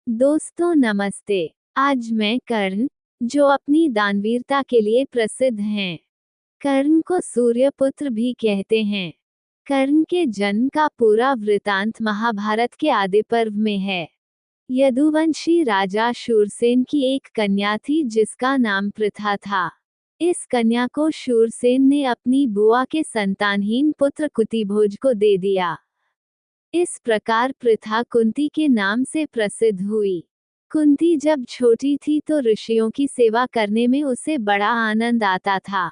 दोस्तों नमस्ते। आज मैं कर्ण, जो अपनी दानवीरता के लिए प्रसिद्ध हैं। कर्ण को सूर्यपुत्र भी कहते हैं। कर्ण के जन्म का पूरा वृतांत महाभारत के आदि पर्व में है। यदुवंशी राजा शूरसेन की एक कन्या थी जिसका नाम पृथा था। इस कन्या को शूरसेन ने अपनी बुआ के संतानहीन पुत्र कुतिभोज को दे दिया। इस प्रकार पृथा कुंती के नाम से प्रसिद्ध हुई। कुंती जब छोटी थी तो ऋषियों की सेवा करने में उसे बड़ा आनंद आता था।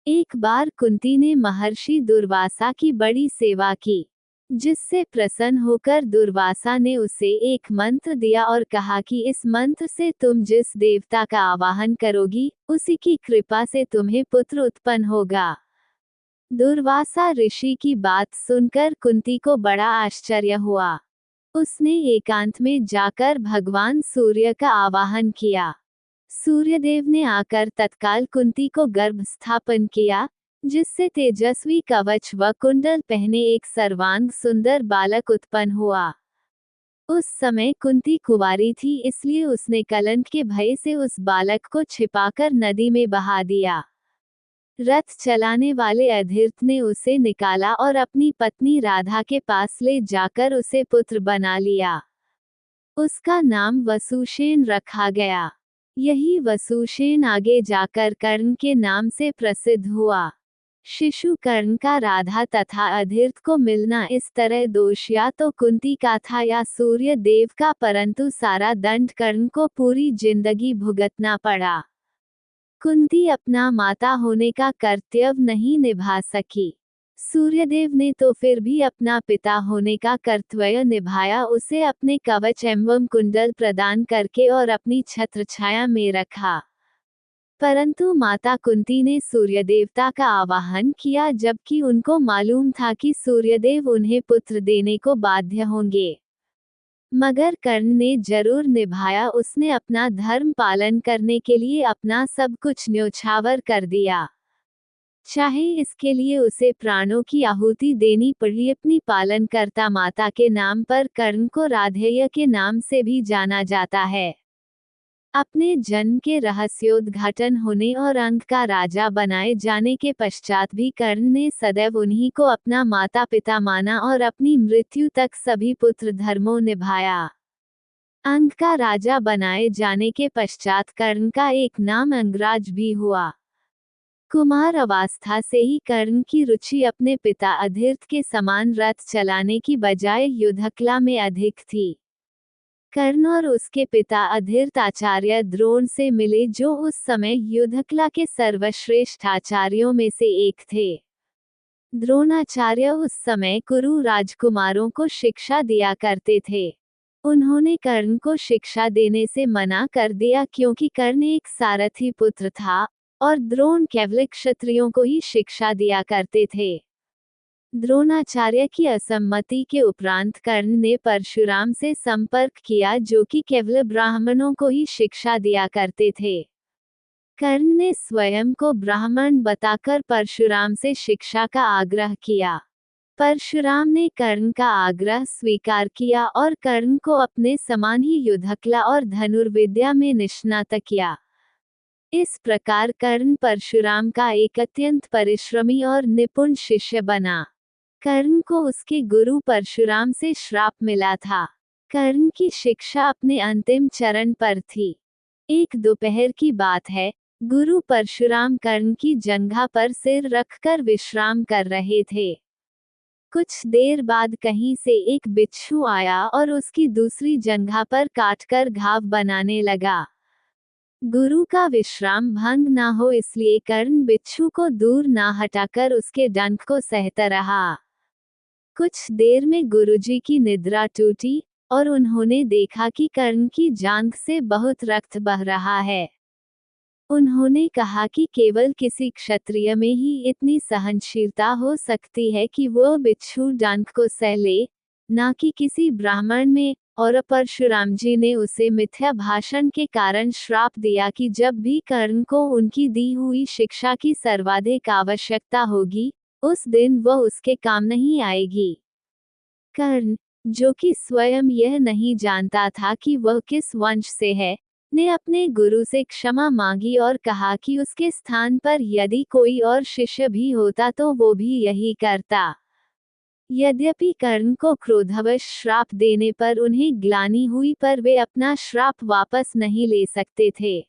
एक बार कुंती ने महर्षि दुर्वासा की बड़ी सेवा की, जिससे प्रसन्न होकर दुर्वासा ने उसे एक मंत्र दिया और कहा कि इस मंत्र से तुम जिस देवता का आवाहन करोगी, उसी की कृपा से तुम्हें पुत्र उत्पन्न होगा। दुर्वासा ऋषि की बात सुनकर कुंती को बड़ा आश्चर्य हुआ। उसने एकांत में जाकर भगवान सूर्य का आवाहन किया। सूर्यदेव ने आकर तत्काल कुंती को गर्भ स्थापन किया, जिससे तेजस्वी कवच व कुंडल पहने एक सर्वांग सुंदर बालक उत्पन्न हुआ। उस समय कुंती कुंवारी थी, इसलिए उसने कलंक के भय से उस बालक को छिपाकर नदी में बहा दिया। रथ चलाने वाले अधीर्थ ने उसे निकाला और अपनी पत्नी राधा के पास ले जाकर उसे पुत्र बना लिया। उसका नाम वसुसेन रखा गया। यही वसुसेन आगे जाकर कर्ण के नाम से प्रसिद्ध हुआ। शिशु कर्ण का राधा तथा अधीर्थ को मिलना इस तरह दोष या तो कुंती का था या सूर्य देव का, परंतु सारा दंड कर्ण को पूरी जिंदगी भुगतना पड़ा। कुंती अपना माता होने का कर्तव्य नहीं निभा सकी। सूर्यदेव ने तो फिर भी अपना पिता होने का कर्तव्य निभाया, उसे अपने कवच एवं कुंडल प्रदान करके और अपनी छत्रछाया में रखा। परंतु माता कुंती ने सूर्यदेवता का आवाहन किया, जबकि उनको मालूम था कि सूर्यदेव उन्हें पुत्र देने को बाध्य होंगे। मगर कर्ण ने जरूर निभाया। उसने अपना धर्म पालन करने के लिए अपना सब कुछ न्योछावर कर दिया, चाहे इसके लिए उसे प्राणों की आहुति देनी पड़ी। अपनी पालनकर्ता माता के नाम पर कर्ण को राधेय के नाम से भी जाना जाता है। अपने जन्म के रहस्योद्घाटन होने और अंक का राजा बनाए जाने के पश्चात भी कर्ण ने सदैव उन्हीं को अपना माता पिता माना और अपनी मृत्यु तक सभी पुत्र धर्मों निभाया। अंक का राजा बनाए जाने के पश्चात कर्ण का एक नाम अंगराज भी हुआ। कुमार अवस्था से ही कर्ण की रुचि अपने पिता अधीर्थ के समान रथ चलाने की बजाय युद्धकला में अधिक थी। कर्ण और उसके पिता अधीर्थ आचार्य द्रोण से मिले, जो उस समय युद्धकला के सर्वश्रेष्ठ आचार्यों में से एक थे। द्रोणाचार्य उस समय कुरु राजकुमारों को शिक्षा दिया करते थे। उन्होंने कर्ण को शिक्षा देने से मना कर दिया, क्योंकि कर्ण एक सारथी पुत्र था और द्रोण केवल क्षत्रियों को ही शिक्षा दिया करते थे। द्रोणाचार्य की असम्मति के उपरांत कर्ण ने परशुराम से संपर्क किया, जो कि केवल ब्राह्मणों को ही शिक्षा दिया करते थे। कर्ण ने स्वयं को ब्राह्मण बताकर परशुराम से शिक्षा का आग्रह किया। परशुराम ने कर्ण का आग्रह स्वीकार किया और कर्ण को अपने समान ही युद्धकला और धनुर्विद्या में निष्णात किया। इस प्रकार कर्ण परशुराम का एक अत्यंत परिश्रमी और निपुण शिष्य बना। कर्ण को उसके गुरु परशुराम से श्राप मिला था। कर्ण की शिक्षा अपने अंतिम चरण पर थी। एक दोपहर की बात है, गुरु परशुराम कर्ण की जंघा पर सिर रखकर विश्राम कर रहे थे। कुछ देर बाद कहीं से एक बिच्छू आया और उसकी दूसरी जंघा पर काटकर घाव बनाने लगा। गुरु का विश्राम भंग ना हो, इसलिए कर्ण बिच्छू को दूर ना हटाकर उसके डंक को सहता रहा। कुछ देर में गुरुजी की निद्रा टूटी और उन्होंने देखा कि कर्ण की जांघ से बहुत रक्त बह रहा है। उन्होंने कहा कि केवल किसी क्षत्रिय में ही इतनी सहनशीलता हो सकती है कि वो बिच्छू डंक को सह ले, ना कि किसी ब्राह्मण में। और परशुराम जी ने उसे मिथ्या भाषण के कारण श्राप दिया कि जब भी कर्ण को उनकी दी हुई शिक्षा की सर्वाधिक आवश्यकता होगी, उस दिन वह उसके काम नहीं आएगी। कर्ण, जो कि स्वयं यह नहीं जानता था कि वह किस वंश से है, ने अपने गुरु से क्षमा मांगी और कहा कि उसके स्थान पर यदि कोई और शिष्य भी होता तो वो भी यही करता। यद्यपि कर्ण को क्रोधवश श्राप देने पर उन्हें ग्लानि हुई, पर वे अपना श्राप वापस नहीं ले सकते थे।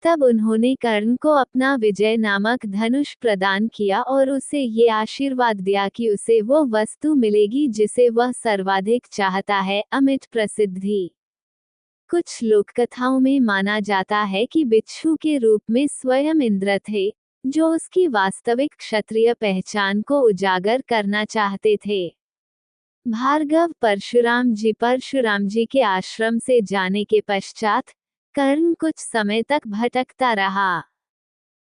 तब उन्होंने कर्ण को अपना विजय नामक धनुष प्रदान किया और उसे ये आशीर्वाद दिया कि उसे वो वस्तु मिलेगी जिसे वह सर्वाधिक चाहता है, अमिट प्रसिद्धि। कुछ लोककथाओं में माना जाता है कि बिच्छू के रूप में स्वयं इंद्र थे, जो उसकी वास्तविक क्षत्रिय पहचान को उजागर करना चाहते थे। भार्गव परशुराम जी के आश्रम से जाने के पश्चात कर्ण कुछ समय तक भटकता रहा।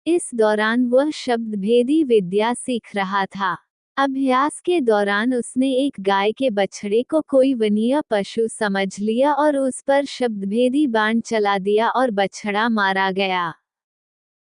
इस दौरान वह शब्द भेदी विद्या सीख रहा था। अभ्यास के दौरान उसने एक गाय के बछड़े को कोई वनीय पशु समझ लिया और उस पर शब्दभेदी बाण चला दिया और बछड़ा मारा गया।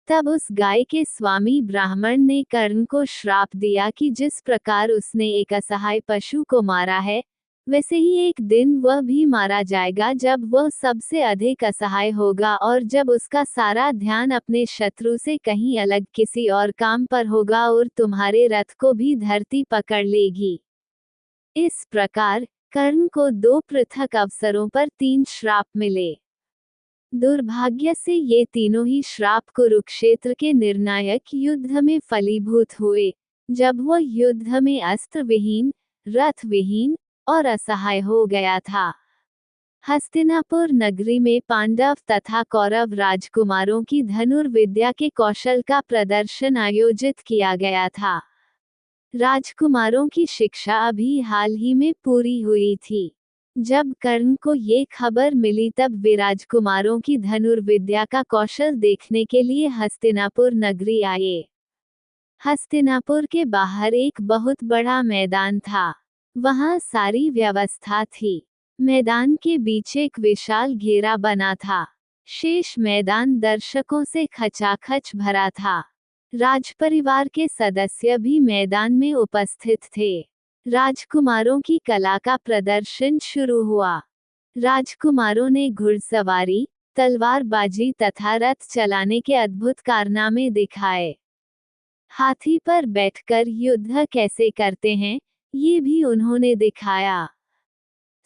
तब उस गाय के स्वामी ब्राह्मण ने कर्ण को श्राप दिया कि जिस प्रकार उसने एक असहाय पशु को मारा है, वैसे ही एक दिन वह भी मारा जाएगा, जब वह सबसे अधिक असहाय होगा और जब उसका सारा ध्यान अपने शत्रु से कहीं अलग किसी और काम पर होगा और तुम्हारे रथ को भी धरती पकड़ लेगी। इस प्रकार कर्ण को 2 पृथक अवसरों पर 3 श्राप मिले। दुर्भाग्य से ये तीनों ही श्राप कुरुक्षेत्र के निर्णायक युद्ध में फलीभूत हुए, जब वह युद्ध में अस्त्र विहीन, रथ विहीन और असहाय हो गया था। हस्तिनापुर नगरी में पांडव तथा कौरव राजकुमारों की धनुर्विद्या के कौशल का प्रदर्शन आयोजित किया गया था। राजकुमारों की शिक्षा अभी हाल ही में पूरी हुई थी। जब कर्ण को ये खबर मिली तब वे राजकुमारों की धनुर्विद्या का कौशल देखने के लिए हस्तिनापुर नगरी आए। हस्तिनापुर के बाहर एक बहुत बड़ा मैदान था। वहां सारी व्यवस्था थी। मैदान के बीच एक विशाल घेरा बना था। शेष मैदान दर्शकों से खचाखच भरा था। राजपरिवार के सदस्य भी मैदान में उपस्थित थे। राजकुमारों की कला का प्रदर्शन शुरू हुआ। राजकुमारों ने घुड़सवारी, तलवारबाजी तथा रथ चलाने के अद्भुत कारनामे दिखाए। हाथी पर बैठकर युद्ध कैसे करते हैं, ये भी उन्होंने दिखाया।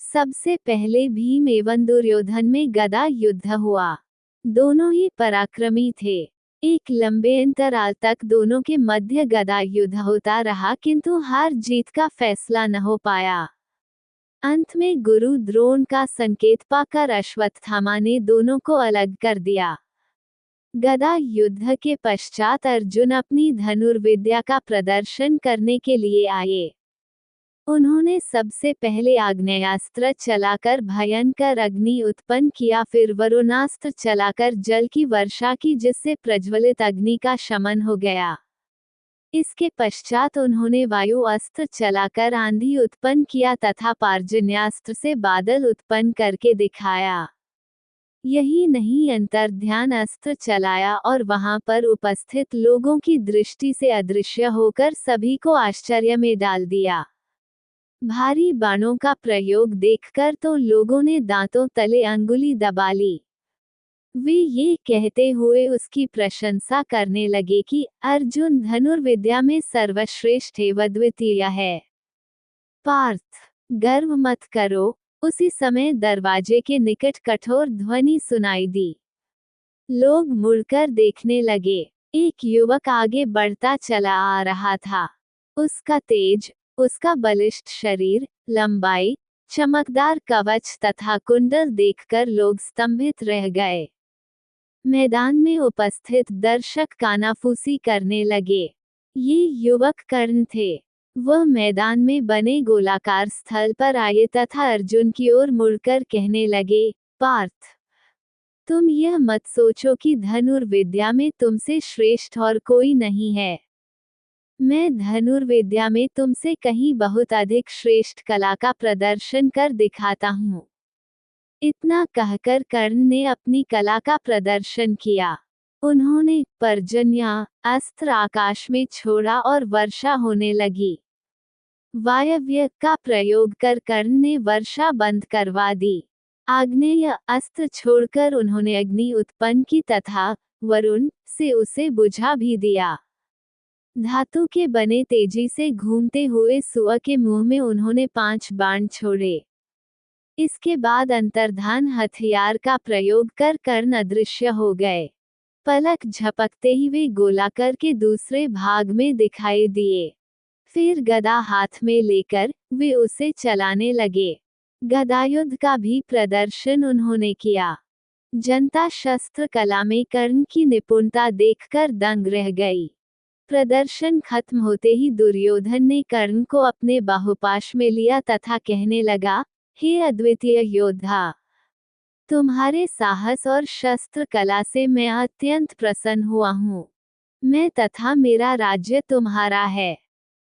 सबसे पहले भीम एवं दुर्योधन में गदा युद्ध हुआ। दोनों ही पराक्रमी थे। एक लंबे अंतराल तक दोनों के मध्य गदा युद्ध होता रहा, किंतु हार जीत का फैसला न हो पाया। अंत में गुरु द्रोण का संकेत पाकर अश्वत्थामा ने दोनों को अलग कर दिया। गदा युद्ध के पश्चात अर्जुन अपनी धनुर्विद्या का प्रदर्शन करने के लिए आए। उन्होंने सबसे पहले आग्नेयास्त्र चलाकर भयंकर अग्नि उत्पन्न किया, फिर वरुणास्त्र चलाकर जल की वर्षा की, जिससे प्रज्वलित अग्नि का शमन हो गया। इसके पश्चात उन्होंने वायु अस्त्र चलाकर आंधी उत्पन्न किया तथा पार्जन्यास्त्र से बादल उत्पन्न करके दिखाया। यही नहीं, अंतर्ध्यान अस्त्र चलाया और वहां पर उपस्थित लोगों की दृष्टि से अदृश्य होकर सभी को आश्चर्य में डाल दिया। भारी बाणों का प्रयोग देखकर तो लोगों ने दांतों तले अंगुली दबा ली। वे ये कहते हुए उसकी प्रशंसा करने लगे कि अर्जुन धनुर्विद्या में सर्वश्रेष्ठ एवं द्वितीय है। पार्थ, गर्व मत करो। उसी समय दरवाजे के निकट कठोर ध्वनि सुनाई दी। लोग मुड़कर देखने लगे। एक युवक आगे बढ़ता चला आ रहा था। उसका तेज, उसका बलिष्ठ शरीर, लंबाई, चमकदार कवच तथा कुंडल देखकर लोग स्तंभित रह गए। मैदान में उपस्थित दर्शक कानाफूसी करने लगे। ये युवक कर्ण थे। वह मैदान में बने गोलाकार स्थल पर आए तथा अर्जुन की ओर मुड़कर कहने लगे, पार्थ, तुम यह मत सोचो कि धनुर्विद्या में तुमसे श्रेष्ठ और कोई नहीं है। मैं धनुर्विद्या में तुमसे कहीं बहुत अधिक श्रेष्ठ कला का प्रदर्शन कर दिखाता हूँ। इतना कहकर कर्ण ने अपनी कला का प्रदर्शन किया। उन्होंने पर्जन्य अस्त्र आकाश में छोड़ा और वर्षा होने लगी। वायव्य का प्रयोग कर कर्ण ने वर्षा बंद करवा दी। आग्नेय अस्त्र छोड़कर उन्होंने अग्नि उत्पन्न की तथा वरुण से उसे बुझा भी दिया। धातु के बने तेजी से घूमते हुए सुअ के मुंह में उन्होंने 5 बाण छोड़े। इसके बाद अंतर्धान हथियार का प्रयोग कर कर्ण अदृश्य हो गए। पलक झपकते ही वे गोलाकार के दूसरे भाग में दिखाई दिए। फिर गदा हाथ में लेकर वे उसे चलाने लगे। गदायुद्ध का भी प्रदर्शन उन्होंने किया। जनता शस्त्र कला में कर्ण की निपुणता देखकर दंग रह गई। प्रदर्शन खत्म होते ही दुर्योधन ने कर्ण को अपने बाहुपाश में लिया तथा कहने लगा, हे अद्वितीय योद्धा, तुम्हारे साहस और शस्त्र कला से मैं अत्यंत प्रसन्न हुआ हूँ। मैं तथा मेरा राज्य तुम्हारा है।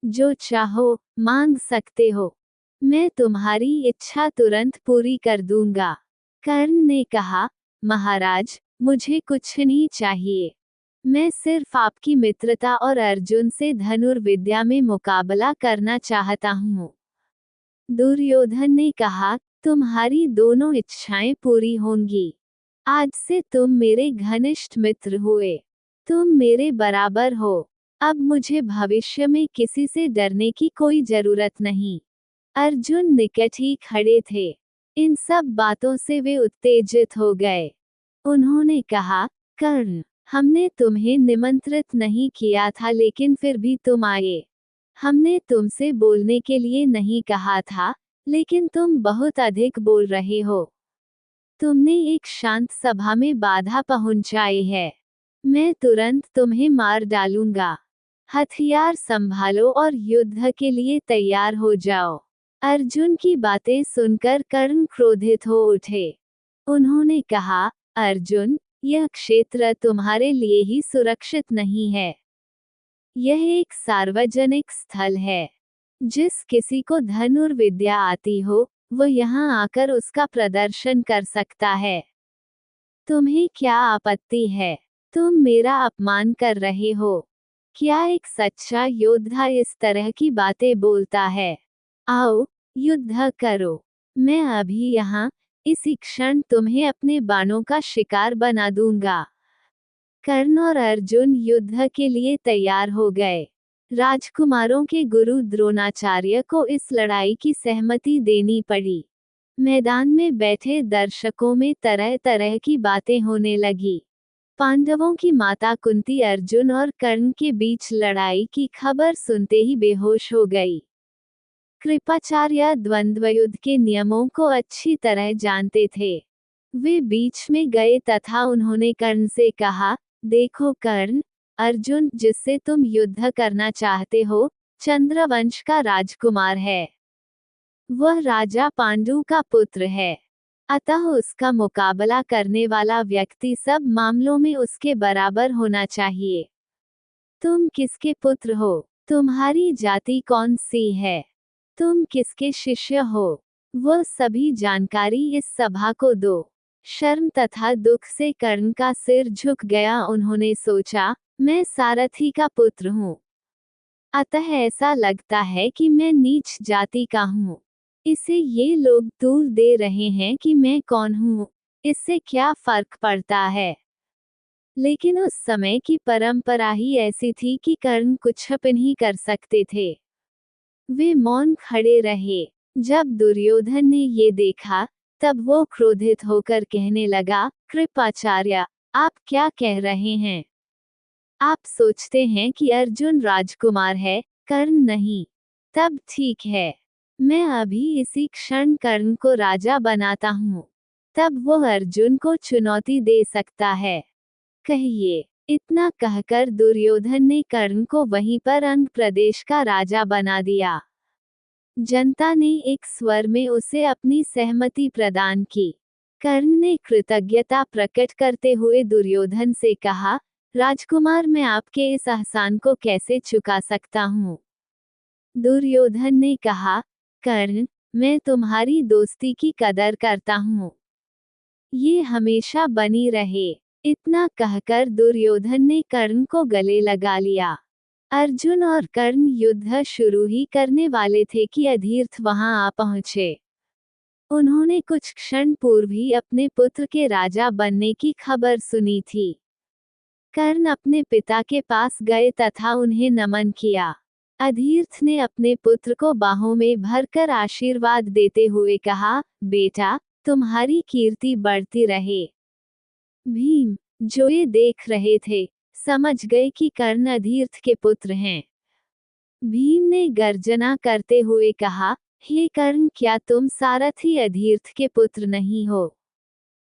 जो चाहो मांग सकते हो। मैं तुम्हारी इच्छा तुरंत पूरी कर दूंगा। कर्ण ने कहा, महाराज, मुझे कुछ नहीं चाहिए। मैं सिर्फ आपकी मित्रता और अर्जुन से धनुर्विद्या में मुकाबला करना चाहता हूँ। दुर्योधन ने कहा, तुम्हारी दोनों इच्छाएं पूरी होंगी। आज से तुम मेरे घनिष्ठ मित्र हुए। तुम मेरे बराबर हो। अब मुझे भविष्य में किसी से डरने की कोई जरूरत नहीं। अर्जुन निकट ही खड़े थे। इन सब बातों से वे उत्तेजित हो गए। उन्होंने कहा, कर्ण, हमने तुम्हें निमंत्रित नहीं किया था लेकिन फिर भी तुम आए। हमने तुमसे बोलने के लिए नहीं कहा था, लेकिन तुम बहुत अधिक बोल रहे हो। तुमने एक शांत सभा में बाधा पहुंचाई है। मैं तुरंत तुम्हें मार डालूंगा। हथियार संभालो और युद्ध के लिए तैयार हो जाओ। अर्जुन की बातें सुनकर कर्ण क्रोधित हो उठे। उन्होंने कहा, अर्जुन, यह क्षेत्र तुम्हारे लिए ही सुरक्षित नहीं है। यह एक सार्वजनिक स्थल है। जिस किसी को धनुर्विद्या आती हो, वह यहाँ आकर उसका प्रदर्शन कर सकता है। तुम्हें क्या आपत्ति है? तुम मेरा अपमान कर रहे हो। क्या एक सच्चा योद्धा इस तरह की बातें बोलता है? आओ, युद्ध करो। मैं अभी यहाँ, इसी क्षण तुम्हें अपने बाणों का शिकार बना दूंगा। कर्ण और अर्जुन युद्ध के लिए तैयार हो गए। राजकुमारों के गुरु द्रोणाचार्य को इस लड़ाई की सहमति देनी पड़ी। मैदान में बैठे दर्शकों में तरह तरह की बातें होने लगी। पांडवों की माता कुंती अर्जुन और कर्ण के बीच लड़ाई की खबर सुनते ही बेहोश हो गई। कृपाचार्य द्वंद्वयुद्ध के नियमों को अच्छी तरह जानते थे। वे बीच में गए तथा उन्होंने कर्ण से कहा, देखो कर्ण, अर्जुन जिससे तुम युद्ध करना चाहते हो, चंद्रवंश का राजकुमार है। वह राजा पांडु का पुत्र है। अतः उसका मुकाबला करने वाला व्यक्ति सब मामलों में उसके बराबर होना चाहिए। तुम किसके पुत्र हो? तुम्हारी जाति कौन सी है? तुम किसके शिष्य हो? वह सभी जानकारी इस सभा को दो। शर्म तथा दुख से कर्ण का सिर झुक गया। उन्होंने सोचा, मैं सारथी का पुत्र हूँ। अतः ऐसा लगता है कि मैं नीच जाति का हूँ। इसे ये लोग तूल दे रहे हैं कि मैं कौन हूँ, इससे क्या फर्क पड़ता है? लेकिन उस समय की परंपरा ही ऐसी थी कि कर्ण कुछ नहीं कर सकते थे। वे मौन खड़े रहे। जब दुर्योधन ने ये देखा, तब वो क्रोधित होकर कहने लगा, कृपाचार्य, आप क्या कह रहे हैं? आप सोचते हैं कि अर्जुन राजकुमार है, कर्ण नहीं। तब ठीक है। मैं अभी इसी क्षण कर्ण को राजा बनाता हूँ। तब वो अर्जुन को चुनौती दे सकता है। कहिए। इतना कहकर दुर्योधन ने कर्ण को वहीं पर अंग प्रदेश का राजा बना दिया। जनता ने एक स्वर में उसे अपनी सहमति प्रदान की। कर्ण ने कृतज्ञता प्रकट करते हुए दुर्योधन से कहा, राजकुमार, मैं आपके इस एहसान को कैसे चुका सकता हूँ? दुर्योधन ने कहा, कर्ण, मैं तुम्हारी दोस्ती की कदर करता हूँ। ये हमेशा बनी रहे। इतना कहकर दुर्योधन ने कर्ण को गले लगा लिया। अर्जुन और कर्ण युद्ध शुरू ही करने वाले थे कि अधीर्थ वहां आ पहुंचे। उन्होंने कुछ क्षण पूर्व ही अपने पुत्र के राजा बनने की खबर सुनी थी। कर्ण अपने पिता के पास गए तथा उन्हें नमन किया। अधीर्थ ने अपने पुत्र को बाहों में भरकर आशीर्वाद देते हुए कहा, बेटा, तुम्हारी कीर्ति बढ़ती रहे। भीम, जो ये देख रहे थे, समझ गए कि कर्ण अधीर्थ के पुत्र हैं। भीम ने गर्जना करते हुए कहा, हे कर्ण, क्या तुम सारथी अधीर्थ के पुत्र नहीं हो?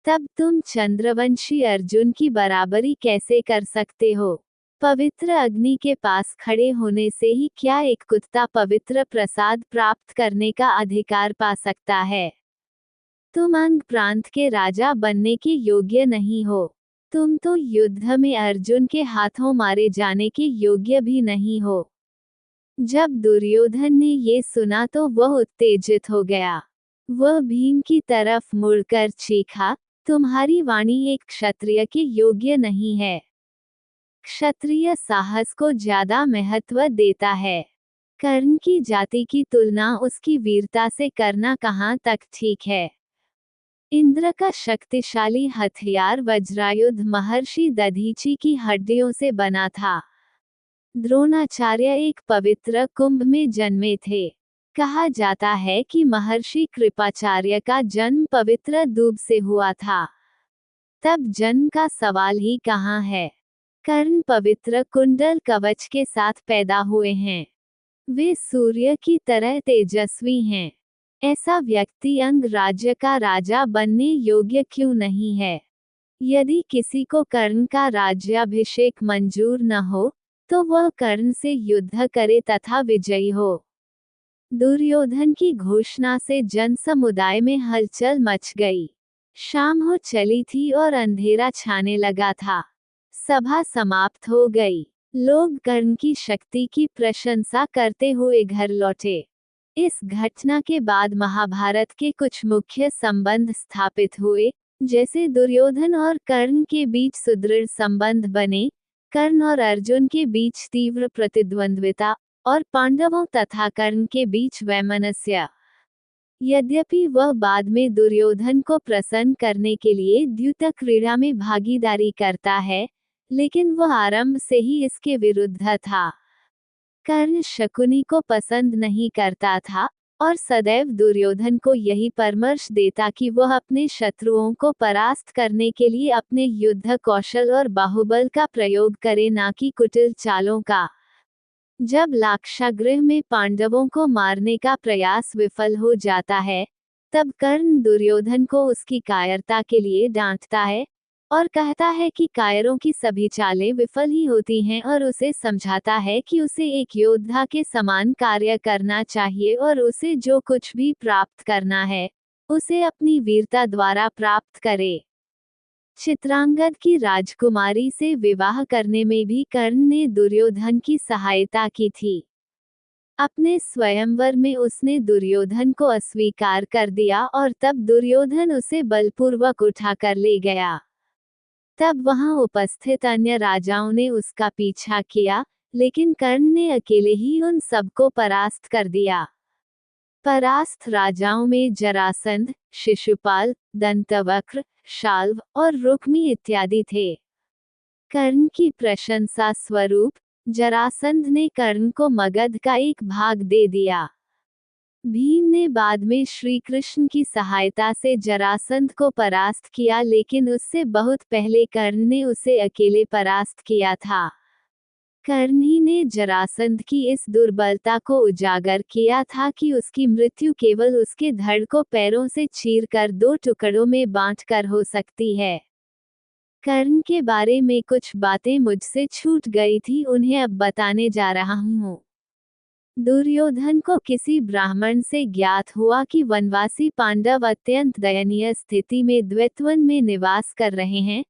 तब तुम चंद्रवंशी अर्जुन की बराबरी कैसे कर सकते हो? पवित्र अग्नि के पास खड़े होने से ही क्या एक कुत्ता पवित्र प्रसाद प्राप्त करने का अधिकार पा सकता है? तुम अंग प्रांत के राजा बनने के योग्य नहीं हो। तुम तो युद्ध में अर्जुन के हाथों मारे जाने के योग्य भी नहीं हो। जब दुर्योधन ने ये सुना तो वह उत्तेजित हो गया। वह भीम की तरफ मुड़कर चीखा, तुम्हारी वाणी एक क्षत्रिय के योग्य नहीं है। क्षत्रिय साहस को ज्यादा महत्व देता है। कर्ण की जाति की तुलना उसकी वीरता से करना कहाँ तक ठीक है? इंद्र का शक्तिशाली हथियार वज्रायुध महर्षि दधीची की हड्डियों से बना था। द्रोणाचार्य एक पवित्र कुंभ में जन्मे थे। कहा जाता है कि महर्षि कृपाचार्य का जन्म पवित्र दूब से हुआ था। तब जन्म का सवाल ही कहाँ है? कर्ण पवित्र कुंडल कवच के साथ पैदा हुए हैं। वे सूर्य की तरह तेजस्वी हैं। ऐसा व्यक्ति अंग राज्य का राजा बनने योग्य क्यों नहीं है? यदि किसी को कर्ण का राज्याभिषेक मंजूर न हो, तो वह कर्ण से युद्ध करे तथा विजयी हो। दुर्योधन की घोषणा से जन समुदाय में हलचल मच गई। शाम हो चली थी और अंधेरा छाने लगा था। सभा समाप्त हो गई। लोग कर्ण की शक्ति की प्रशंसा करते हुए घर लौटे। इस घटना के बाद महाभारत के कुछ मुख्य संबंध स्थापित हुए, जैसे दुर्योधन और कर्ण के बीच सुदृढ़ संबंध बने, कर्ण और अर्जुन के बीच तीव्र प्रतिद्वंद्विता, और पांडवों तथा कर्ण के बीच वैमनस्य। यद्यपि वह बाद में दुर्योधन को प्रसन्न करने के लिए द्यूत क्रीड़ा में भागीदारी करता है, लेकिन वह आरंभ से ही इसके विरुद्ध था। कर्ण शकुनी को पसंद नहीं करता था, और सदैव दुर्योधन को यही परामर्श देता कि वह अपने शत्रुओं को परास्त करने के लिए अपने युद्ध कौशल और बाहुबल का प्रयोग करे, ना कि कुटिल चालों का। जब लाक्षागृह में पांडवों को मारने का प्रयास विफल हो जाता है, तब कर्ण दुर्योधन को उसकी कायरता के लिए डांटता है और कहता है कि कायरों की सभी चालें विफल ही होती हैं, और उसे समझाता है कि उसे एक योद्धा के समान कार्य करना चाहिए और उसे जो कुछ भी प्राप्त करना है, उसे अपनी वीरता द्वारा प्राप्त करे। चित्रांगद की राजकुमारी से विवाह करने में भी कर्ण ने दुर्योधन की सहायता की थी। अपने स्वयंवर में उसने दुर्योधन को अस्वीकार कर दिया और तब दुर्योधन उसे बलपूर्वक उठाकर ले गया। तब वहां उपस्थित अन्य राजाओं ने उसका पीछा किया, लेकिन कर्ण ने अकेले ही उन सबको परास्त कर दिया। परास्त राजाओं में जरासंध, शिशुपाल, दंतवक्र, शाल्व और रुक्मी इत्यादि थे। कर्ण की प्रशंसा स्वरूप जरासंध ने कर्ण को मगध का एक भाग दे दिया। भीम ने बाद में श्री कृष्ण की सहायता से जरासंध को परास्त किया, लेकिन उससे बहुत पहले कर्ण ने उसे अकेले परास्त किया था। कर्ण ही ने जरासंध की इस दुर्बलता को उजागर किया था कि उसकी मृत्यु केवल उसके धड़ को पैरों से चीरकर 2 टुकड़ों में बांटकर हो सकती है। कर्ण के बारे में कुछ बातें मुझसे छूट गई थी, उन्हें अब बताने जा रहा हूँ। दुर्योधन को किसी ब्राह्मण से ज्ञात हुआ कि वनवासी पांडव अत्यंत दयनीय स्थिति में द्वैतवन में निवास कर रहे हैं।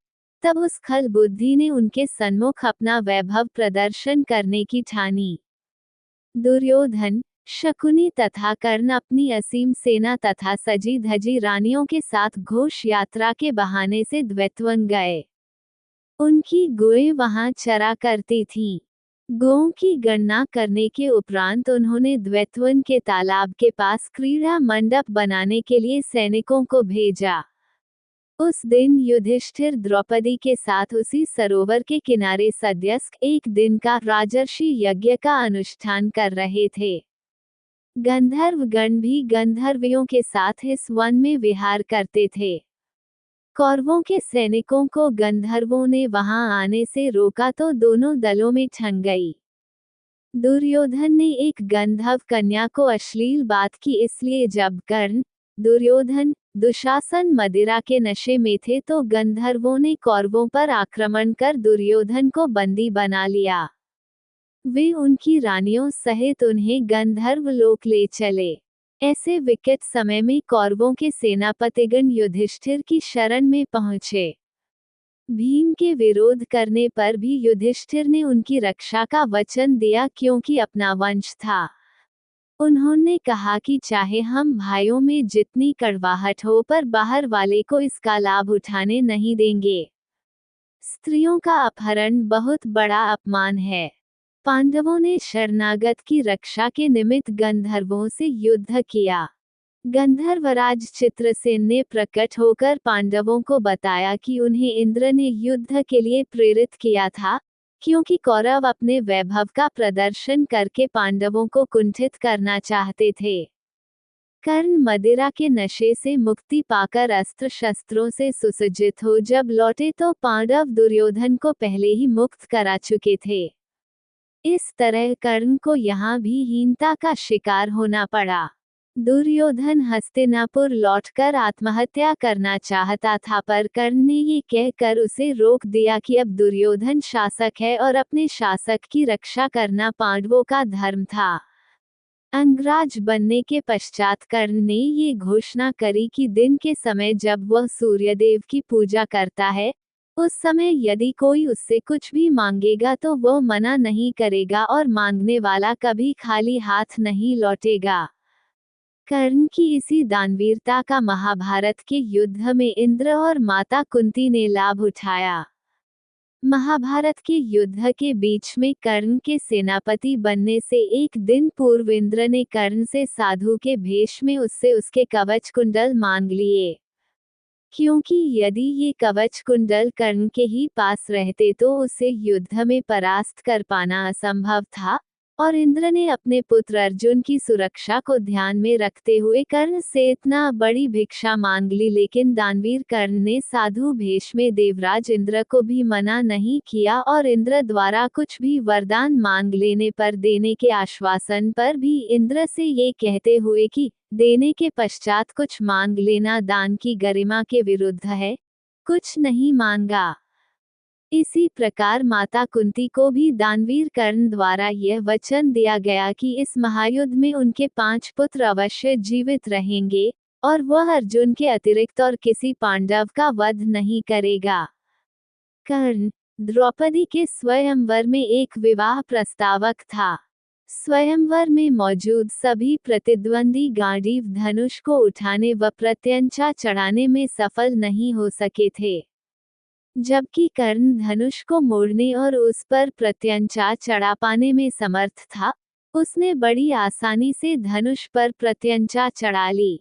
तब उस खल बुद्धि ने उनके सन्मुख अपना वैभव प्रदर्शन करने की ठानी। दुर्योधन, शकुनी तथा कर्ण अपनी असीम सेना तथा सजी धजी रानियों के साथ घोष यात्रा के बहाने से द्वैतवन गए। उनकी गुएं वहां चरा करती थीं। गोओं की गणना करने के उपरांत उन्होंने द्वैतवन के तालाब के पास क्रीड़ा मंडप बनाने के लिए सैनिकों को भेजा। उस दिन युधिष्ठिर द्रौपदी के साथ उसी सरोवर के किनारे सद्यस्क एक दिन का राजर्षि यज्ञ का अनुष्ठान कर रहे थे। गंधर्वगण भी गंधर्वियों के साथ इस वन में विहार करते थे। कौरवों के सैनिकों को गंधर्वों ने वहां आने से रोका तो दोनों दलों में ठन गई। दुर्योधन ने एक गंधर्व कन्या को अश्लील बात की, इसलिए जब कर्ण, दुर्योधन, दुशासन मदिरा के नशे में थे तो गंधर्वों ने कौरवों पर आक्रमण कर दुर्योधन को बंदी बना लिया। वे उनकी रानियों सहित उन्हें गंधर्व लोक ले चले। ऐसे विकट समय में कौरवों के सेनापतिगण युधिष्ठिर की शरण में पहुंचे। भीम के विरोध करने पर भी युधिष्ठिर ने उनकी रक्षा का वचन दिया, क्योंकि अपना वंश था। उन्होंने कहा कि चाहे हम भाइयों में जितनी कड़वाहट हो, पर बाहर वाले को इसका लाभ उठाने नहीं देंगे। स्त्रियों का अपहरण बहुत बड़ा अपमान है। पांडवों ने शरणागत की रक्षा के निमित्त गंधर्वों से युद्ध किया। गंधर्वराज चित्रसेन ने प्रकट होकर पांडवों को बताया कि उन्हें इंद्र ने युद्ध के लिए प्रेरित किया था, क्योंकि कौरव अपने वैभव का प्रदर्शन करके पांडवों को कुंठित करना चाहते थे। कर्ण मदिरा के नशे से मुक्ति पाकर अस्त्र शस्त्रों से सुसज्जित हो जब लौटे तो पांडव दुर्योधन को पहले ही मुक्त करा चुके थे। इस तरह कर्ण को यहाँ भी हीनता का शिकार होना पड़ा। दुर्योधन हस्तिनापुर लौटकर आत्महत्या करना चाहता था, पर कर्ण ने ये कहकर उसे रोक दिया कि अब दुर्योधन शासक है और अपने शासक की रक्षा करना पांडवों का धर्म था। अंगराज बनने के पश्चात कर्ण ने ये घोषणा करी कि दिन के समय जब वह सूर्यदेव की पूजा करता है, उस समय यदि कोई उससे कुछ भी मांगेगा तो वह मना नहीं करेगा और मांगने वाला कभी खाली हाथ नहीं लौटेगा। कर्ण की इसी दानवीरता का महाभारत के युद्ध में इंद्र और माता कुंती ने लाभ उठाया। महाभारत के युद्ध के बीच में कर्ण के सेनापति बनने से एक दिन पूर्व इंद्र ने कर्ण से साधु के भेष में उससे उसके कवच कुंडल मांग लिए, क्योंकि यदि ये कवच कुंडल कर्ण के ही पास रहते तो उसे युद्ध में परास्त कर पाना असंभव था। और इंद्र ने अपने पुत्र अर्जुन की सुरक्षा को ध्यान में रखते हुए कर्ण से इतना बड़ी भिक्षा मांग ली, लेकिन दानवीर कर्ण ने साधु भेष में देवराज इंद्र को भी मना नहीं किया और इंद्र द्वारा कुछ भी वरदान मांग लेने पर देने के आश्वासन पर भी इंद्र से ये कहते हुए कि देने के पश्चात कुछ मांग लेना दान की गरिमा के विरुद्ध है, कुछ नहीं मांगा। इसी प्रकार माता कुंती को भी दानवीर कर्ण द्वारा यह वचन दिया गया कि इस महायुद्ध में उनके 5 पुत्र अवश्य जीवित रहेंगे और वह अर्जुन के अतिरिक्त और किसी पांडव का वध नहीं करेगा। कर्ण द्रौपदी के स्वयंवर में एक विवाह प्रस्तावक था। स्वयंवर में मौजूद सभी प्रतिद्वंदी गांडीव धनुष को उठाने व प्रत्यंचा चढ़ाने में सफल नहीं हो सके थे, जबकि कर्ण धनुष को मोड़ने और उस पर प्रत्यंचा चढ़ा पाने में समर्थ था। उसने बड़ी आसानी से धनुष पर प्रत्यंचा चढ़ा ली,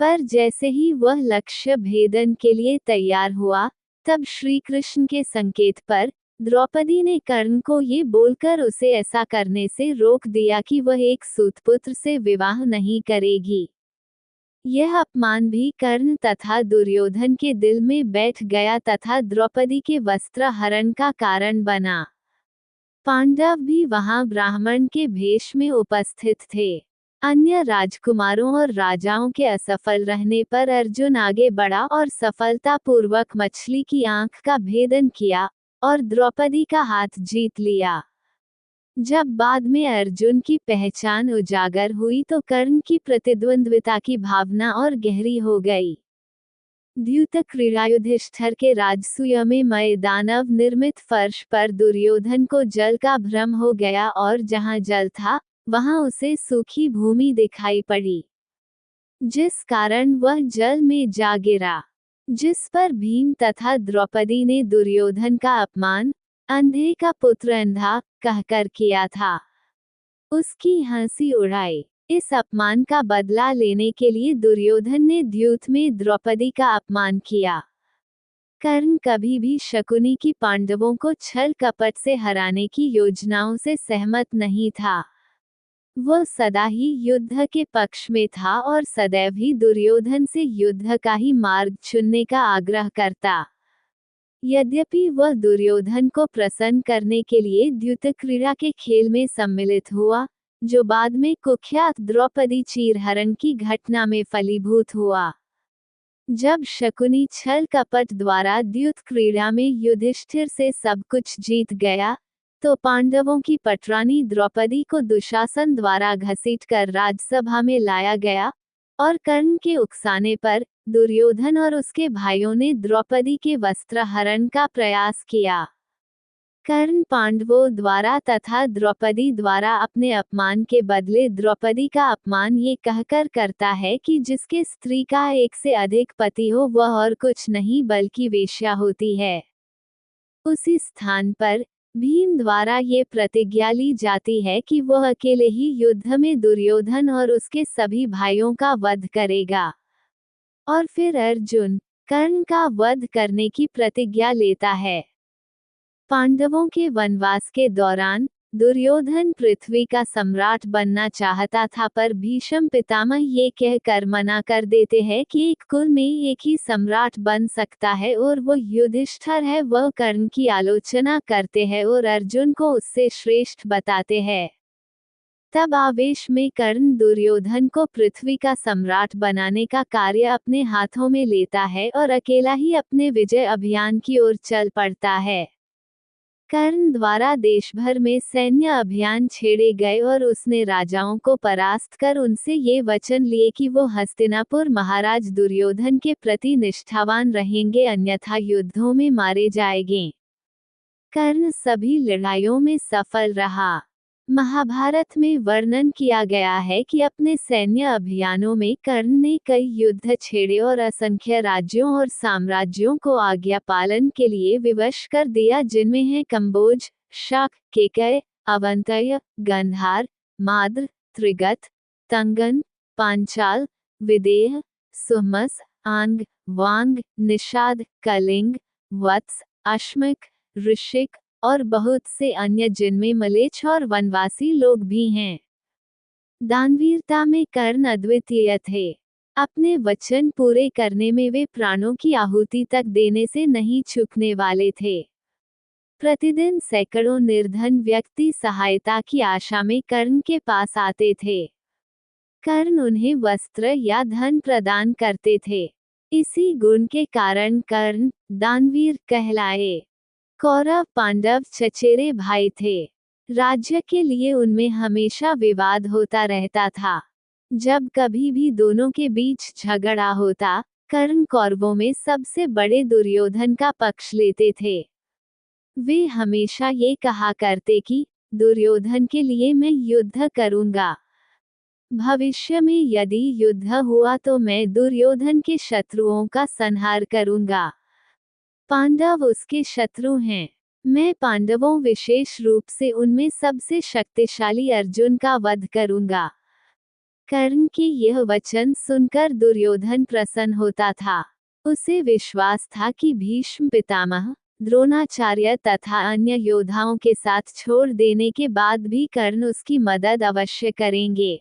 पर जैसे ही वह लक्ष्य भेदन के लिए तैयार हुआ, तब श्री कृष्ण के संकेत पर द्रौपदी ने कर्ण को ये बोलकर उसे ऐसा करने से रोक दिया कि वह एक सूतपुत्र से विवाह नहीं करेगी। यह अपमान भी कर्ण तथा दुर्योधन के दिल में बैठ गया तथा द्रौपदी के वस्त्र हरण का कारण बना। पांडव भी वहां ब्राह्मण के भेष में उपस्थित थे। अन्य राजकुमारों और राजाओं के असफल रहने पर अर्जुन आगे बढ़ा और सफलतापूर्वक मछली की आंख का भेदन किया और द्रौपदी का हाथ जीत लिया। जब बाद में अर्जुन की पहचान उजागर हुई तो कर्ण की प्रतिद्वंद्विता की भावना और गहरी हो गई। द्यूत क्रीड़ा युधिष्ठिर के राजसूय में मैदानव निर्मित फर्श पर दुर्योधन को जल का भ्रम हो गया और जहां जल था वहां उसे सूखी भूमि दिखाई पड़ी, जिस कारण वह जल में जा गिरा, जिस पर भीम तथा द्रौपदी ने दुर्योधन का अपमान अंधे का पुत्र अंधा कहकर किया था। उसकी हंसी उड़ाई। इस अपमान का बदला लेने के लिए दुर्योधन ने द्यूत में द्रौपदी का अपमान किया। कर्ण कभी भी शकुनी की पांडवों को छल कपट से हराने की योजनाओं से सहमत नहीं था। वह सदा ही युद्ध के पक्ष में था और सदैव ही दुर्योधन से युद्ध का ही मार्ग चुनने का आग्रह करता। यद्यपि वह दुर्योधन को प्रसन्न करने के लिए द्यूत क्रीड़ा के खेल में सम्मिलित हुआ, जो बाद में कुख्यात द्रौपदी चीरहरण की घटना में फलीभूत हुआ। जब शकुनी छल कपट द्वारा द्यूत क्रीड़ा में युधिष्ठिर से सब कुछ जीत गया, तो पांडवों की पटरानी द्रौपदी को दुशासन द्वारा घसीटकर राजसभा में लाया गया, और कर्ण के उकसाने पर दुर्योधन और उसके भाइयों ने द्रौपदी के वस्त्र हरण का प्रयास किया। कर्ण पांडवों द्वारा तथा द्रौपदी द्वारा अपने अपमान के बदले द्रौपदी का अपमान ये कहकर करता है कि जिसके स्त्री का एक से अधिक पति हो वह और कुछ नहीं बल्कि वेश्या होती है। उसी स्थान पर भीम द्वारा ये प्रतिज्ञा ली जाती है कि वह अकेले ही युद्ध में दुर्योधन और उसके सभी भाइयों का वध करेगा। और फिर अर्जुन कर्ण का वध करने की प्रतिज्ञा लेता है। पांडवों के वनवास के दौरान दुर्योधन पृथ्वी का सम्राट बनना चाहता था, पर भीष्म पितामह ये कहकर मना कर देते हैं कि एक कुल में एक ही सम्राट बन सकता है और वो युधिष्ठिर है। वह कर्ण की आलोचना करते हैं और अर्जुन को उससे श्रेष्ठ बताते हैं। तब आवेश में कर्ण दुर्योधन को पृथ्वी का सम्राट बनाने का कार्य अपने हाथों में लेता है और अकेला ही अपने विजय अभियान की ओर चल पड़ता है। कर्ण द्वारा देश भर में सैन्य अभियान छेड़े गए और उसने राजाओं को परास्त कर उनसे ये वचन लिए कि वो हस्तिनापुर महाराज दुर्योधन के प्रति निष्ठावान रहेंगे, अन्यथा युद्धों में मारे जाएंगे। कर्ण सभी लड़ाइयों में सफल रहा। महाभारत में वर्णन किया गया है कि अपने सैन्य अभियानों में कर्ण ने कई युद्ध छेड़े और असंख्य राज्यों और साम्राज्यों को आज्ञा पालन के लिए विवश कर दिया, जिनमें हैं कंबोज, शाक, केकय, अवंतय, गंधार, माद्र, त्रिगत, तंगन, पांचाल, विदेह, सुहमस, आंग, वांग, निषाद, कलिंग, वत्स, अश्मिक, ऋषिक और बहुत से अन्य, जिनमें मलेच्छ और वनवासी लोग भी हैं। दानवीरता में कर्ण अद्वितीय थे। अपने वचन पूरे करने में वे प्राणों की आहुति तक देने से नहीं चूकने वाले थे। प्रतिदिन सैकड़ों निर्धन व्यक्ति सहायता की आशा में कर्ण के पास आते थे। कर्ण उन्हें वस्त्र या धन प्रदान करते थे। इसी गुण के कारण कर्ण दानवीर कहलाए। कौरव पांडव चचेरे भाई थे। राज्य के लिए उनमें हमेशा विवाद होता रहता था। जब कभी भी दोनों के बीच झगड़ा होता, कर्ण कौरवों में सबसे बड़े दुर्योधन का पक्ष लेते थे। वे हमेशा ये कहा करते कि दुर्योधन के लिए मैं युद्ध करूंगा। भविष्य में यदि युद्ध हुआ तो मैं दुर्योधन के शत्रुओं का संहार करूंगा। पांडव उसके शत्रु हैं। मैं पांडवों, विशेष रूप से उनमें सबसे शक्तिशाली अर्जुन का वध करूंगा। कर्ण के यह वचन सुनकर दुर्योधन प्रसन्न होता था। उसे विश्वास था कि भीष्म पितामह, द्रोणाचार्य तथा अन्य योद्धाओं के साथ छोड़ देने के बाद भी कर्ण उसकी मदद अवश्य करेंगे।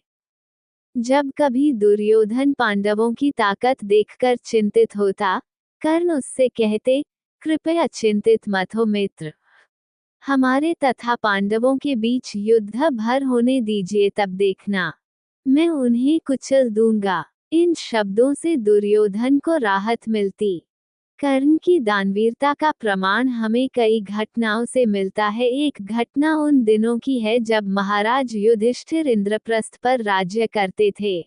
जब कभी दुर्योधन पांडवों की ताकत देखकर चिंतित होता, कर्ण उससे कहते, कृपया चिंतित मत हो मित्र। हमारे तथा पांडवों के बीच युद्ध भर होने दीजिए, तब देखना मैं उन्हें कुचल दूंगा। इन शब्दों से दुर्योधन को राहत मिलती। कर्ण की दानवीरता का प्रमाण हमें कई घटनाओं से मिलता है। एक घटना उन दिनों की है जब महाराज युधिष्ठिर इंद्रप्रस्थ पर राज्य करते थे।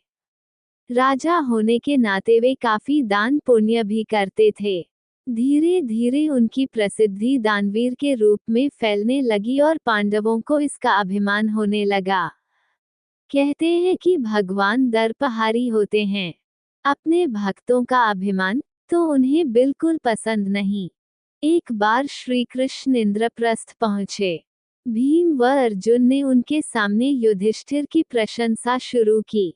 राजा होने के नाते वे काफी दान पुण्य भी करते थे। धीरे धीरे उनकी प्रसिद्धि दानवीर के रूप में फैलने लगी और पांडवों को इसका अभिमान होने लगा। कहते हैं कि भगवान दर्पहारी होते हैं। अपने भक्तों का अभिमान तो उन्हें बिल्कुल पसंद नहीं। एक बार श्री कृष्ण इंद्रप्रस्थ पहुंचे। भीम व अर्जुन ने उनके सामने युधिष्ठिर की प्रशंसा शुरू की।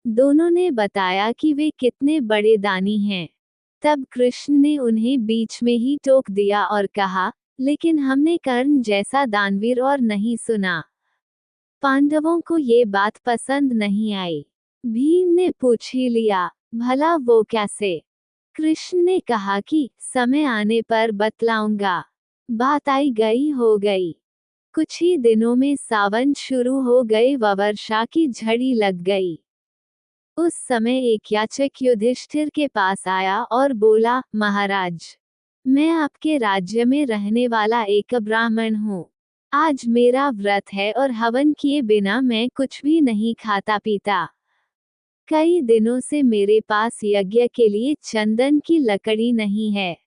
दोनों ने बताया कि वे कितने बड़े दानी हैं। तब कृष्ण ने उन्हें बीच में ही टोक दिया और कहा, लेकिन हमने कर्ण जैसा दानवीर और नहीं सुना। पांडवों को ये बात पसंद नहीं आई। भीम ने पूछ ही लिया, भला वो कैसे? कृष्ण ने कहा कि समय आने पर बतलाऊंगा। बात आई गई हो गई। कुछ ही दिनों में सावन शुरू हो गए व वर्षा की झड़ी लग गई। उस समय एक याचक युधिष्ठिर के पास आया और बोला, महाराज, मैं आपके राज्य में रहने वाला एक ब्राह्मण हूँ। आज मेरा व्रत है और हवन किए बिना मैं कुछ भी नहीं खाता पीता। कई दिनों से मेरे पास यज्ञ के लिए चंदन की लकड़ी नहीं है।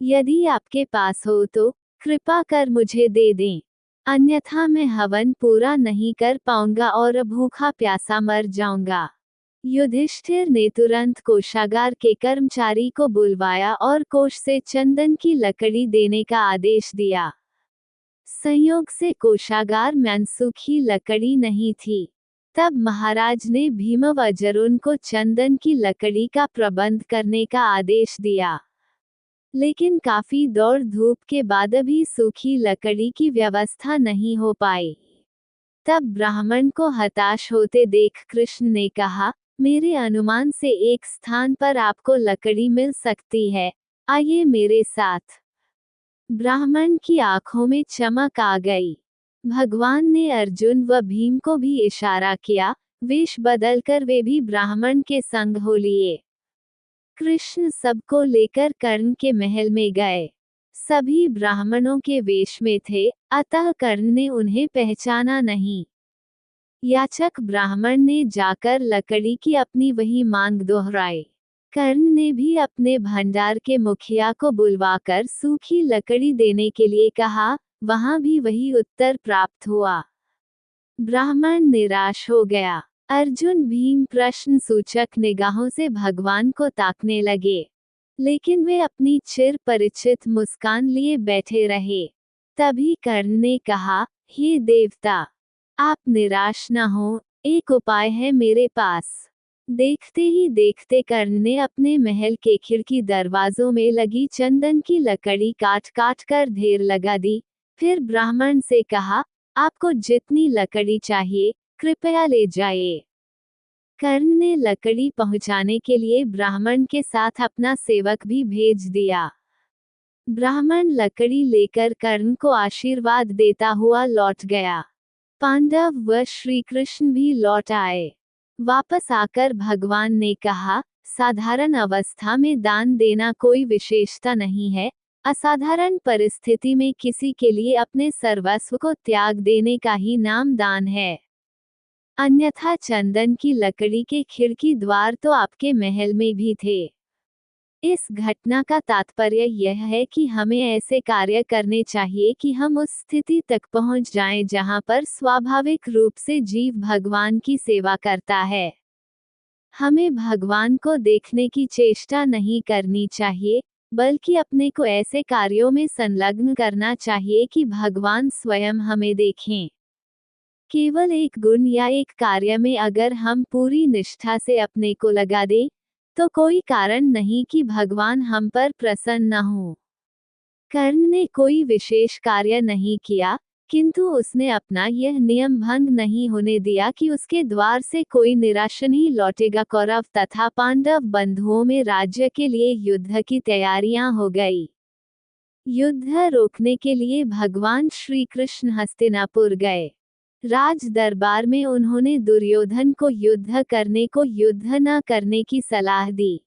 यदि आपके पास हो तो कृपा कर मुझे दे दें, अन्यथा मैं हवन पूरा नहीं कर पाऊंगा और भूखा प्यासा मर जाऊंगा। युधिष्ठिर ने तुरंत कोषागार के कर्मचारी को बुलवाया और कोष से चंदन की लकड़ी देने का आदेश दिया। संयोग से कोषागार में सूखी लकड़ी नहीं थी। तब महाराज ने भीम व अर्जुन को चंदन की लकड़ी का प्रबंध करने का आदेश दिया। लेकिन काफी दौड़ धूप के बाद भी सूखी लकड़ी की व्यवस्था नहीं हो पाई। तब ब्राह्मण को हताश होते देख कृष्ण ने कहा, मेरे अनुमान से एक स्थान पर आपको लकड़ी मिल सकती है, आइए मेरे साथ। ब्राह्मण की आंखों में चमक आ गई। भगवान ने अर्जुन व भीम को भी इशारा किया, वेश बदलकर वे भी ब्राह्मण के संग हो लिए। कृष्ण सबको लेकर कर्ण के महल में गए। सभी ब्राह्मणों के वेश में थे, अतः कर्ण ने उन्हें पहचाना नहीं। याचक ब्राह्मण ने जाकर लकड़ी की अपनी वही मांग दोहराई। कर्ण ने भी अपने भंडार के मुखिया को बुलवाकर सूखी लकड़ी देने के लिए कहा, वहां भी वही उत्तर प्राप्त हुआ। ब्राह्मण निराश हो गया। अर्जुन भीम प्रश्न सूचक निगाहों से भगवान को ताकने लगे, लेकिन वे अपनी चिर परिचित मुस्कान लिए बैठे रहे। तभी कर्ण ने कहा, हे देवता, आप निराश न हो, एक उपाय है मेरे पास। देखते ही देखते कर्ण ने अपने महल के खिड़की दरवाजों में लगी चंदन की लकड़ी काट काट कर ढेर लगा दी। फिर ब्राह्मण से कहा, आपको जितनी लकड़ी चाहिए कृपया ले जाइए। कर्ण ने लकड़ी पहुंचाने के लिए ब्राह्मण के साथ अपना सेवक भी भेज दिया। ब्राह्मण लकड़ी लेकर कर्ण को आशीर्वाद देता हुआ लौट गया। पांडव व श्री कृष्ण भी लौट आए। वापस आकर भगवान ने कहा, साधारण अवस्था में दान देना कोई विशेषता नहीं है, असाधारण परिस्थिति में किसी के लिए अपने सर्वस्व को त्याग देने का ही नाम दान है। अन्यथा चंदन की लकड़ी के खिड़की द्वार तो आपके महल में भी थे। इस घटना का तात्पर्य यह है कि हमें ऐसे कार्य करने चाहिए कि हम उस स्थिति तक पहुंच जाएं जहां पर स्वाभाविक रूप से जीव भगवान की सेवा करता है। हमें भगवान को देखने की चेष्टा नहीं करनी चाहिए, बल्कि अपने को ऐसे कार्यों में संलग्न करना चाहिए कि भगवान स्वयं हमें देखें। केवल एक गुण या एक कार्य में अगर हम पूरी निष्ठा से अपने को लगा दें, तो कोई कारण नहीं कि भगवान हम पर प्रसन्न न हो। कर्ण ने कोई विशेष कार्य नहीं किया, किंतु उसने अपना यह नियम भंग नहीं होने दिया कि उसके द्वार से कोई निराश नहीं लौटेगा। कौरव तथा पांडव बंधुओं में राज्य के लिए युद्ध की तैयारियां हो गई। युद्ध रोकने के लिए भगवान श्री कृष्ण हस्तिनापुर गए। राज दरबार में उन्होंने दुर्योधन को युद्ध करने को युद्ध न करने की सलाह दी।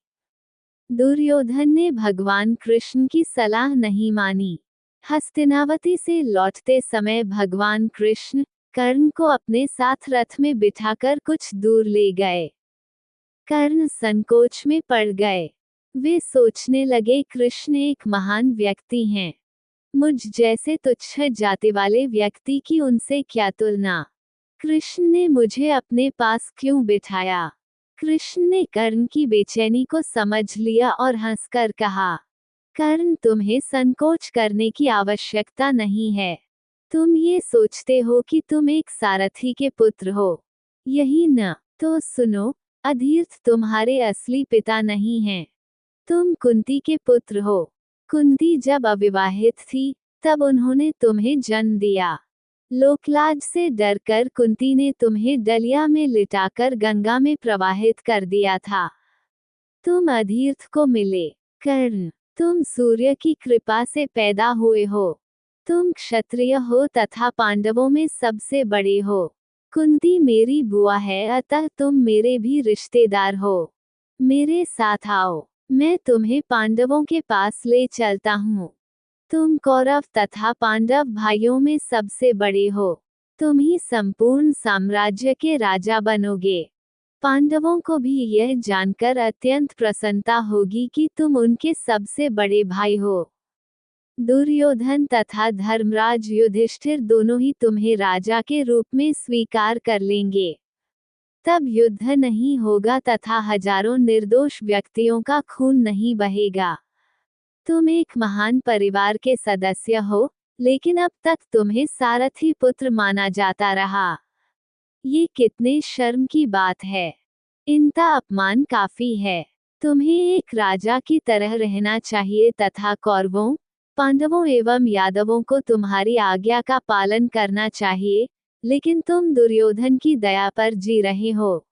दुर्योधन ने भगवान कृष्ण की सलाह नहीं मानी। हस्तिनावती से लौटते समय भगवान कृष्ण कर्ण को अपने साथ रथ में बिठाकर कुछ दूर ले गए। कर्ण संकोच में पड़ गए। वे सोचने लगे, कृष्ण एक महान व्यक्ति हैं, मुझ जैसे तुच्छ जाति वाले व्यक्ति की उनसे क्या तुलना। कृष्ण ने मुझे अपने पास क्यों बिठाया? कृष्ण ने कर्ण की बेचैनी को समझ लिया और हंसकर कहा, कर्ण, तुम्हें संकोच करने की आवश्यकता नहीं है। तुम ये सोचते हो कि तुम एक सारथी के पुत्र हो, यही न? तो सुनो, अधीर्थ तुम्हारे असली पिता नहीं हैं। तुम कुंती के पुत्र हो। कुंती जब अविवाहित थी, तब उन्होंने तुम्हें जन्म दिया। लोकलाज से डरकर कुंती ने तुम्हें डलिया में लिटाकर गंगा में प्रवाहित कर दिया था। तुम अधीर्थ को मिले। कर्ण, तुम सूर्य की कृपा से पैदा हुए हो। तुम क्षत्रिय हो तथा पांडवों में सबसे बड़े हो। कुंती मेरी बुआ है, अतः तुम मेरे भी रिश्तेदार हो। मेरे साथ आओ, मैं तुम्हें पांडवों के पास ले चलता हूँ। तुम कौरव तथा पांडव भाइयों में सबसे बड़े हो। तुम ही संपूर्ण साम्राज्य के राजा बनोगे। पांडवों को भी यह जानकर अत्यंत प्रसन्नता होगी कि तुम उनके सबसे बड़े भाई हो। दुर्योधन तथा धर्मराज युधिष्ठिर दोनों ही तुम्हें राजा के रूप में स्वीकार कर लेंगे। तब युद्ध नहीं होगा तथा हजारों निर्दोष व्यक्तियों का खून नहीं बहेगा। तुम एक महान परिवार के सदस्य हो, लेकिन अब तक तुम्हें सारथी पुत्र माना जाता रहा। ये कितने शर्म की बात है। इनका अपमान काफी है। तुम्हें एक राजा की तरह रहना चाहिए तथा कौरवों, पांडवों एवं यादवों को तुम्हारी आज्ञा का पालन करना चाहिए, लेकिन तुम दुर्योधन की दया पर जी रहे हो।